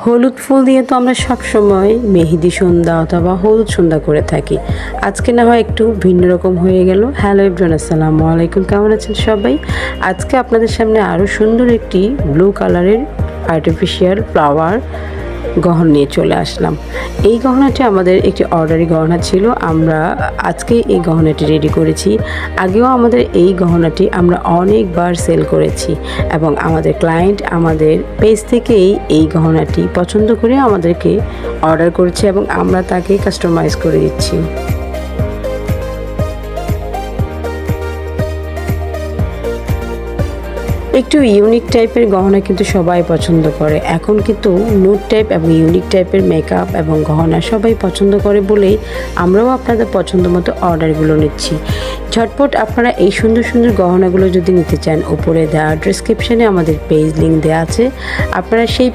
হলুদ ফুল দিয়ে তো আমরা সবসময় মেহেদি সন্ধ্যা অথবা হলুদ সন্ধ্যা করে থাকি। আজকে না হয় একটু ভিন্ন রকম হয়ে গেল। হ্যালো এভরিওয়ান, আসসালামু আলাইকুম, কেমন আছেন সবাই? আজকে আপনাদের সামনে আরও সুন্দর একটি ব্লু কালারের আর্টিফিশিয়াল ফ্লাওয়ার গহনা নিয়ে চলে আসলাম। এই গহনাটি আমাদের একটি অর্ডারি গহনা ছিল, আমরা আজকে এই গহনাটি রেডি করেছি। আগেও আমাদের এই গহনাটি আমরা অনেকবার সেল করেছি এবং আমাদের ক্লায়েন্ট আমাদের পেজ থেকেই এই গহনাটি পছন্দ করে আমাদেরকে অর্ডার করেছে এবং আমরা তাকে কাস্টমাইজ করে দিচ্ছি। একটু ইউনিক টাইপের গহনা কিন্তু সবাই পছন্দ করে। এখন কিন্তু নুড টাইপ এবং ইউনিক টাইপের মেকআপ এবং গহনা সবাই পছন্দ করে বলেই আমরাও আপনাদের পছন্দ মতো অর্ডারগুলো নিচ্ছি। ঝটপট আপনারা এই সুন্দর সুন্দর গহনাগুলো যদি নিতে চান, উপরে দেওয়া ডেসক্রিপশনে আমাদের পেজ লিঙ্ক দেওয়া আছে, আপনারা সেই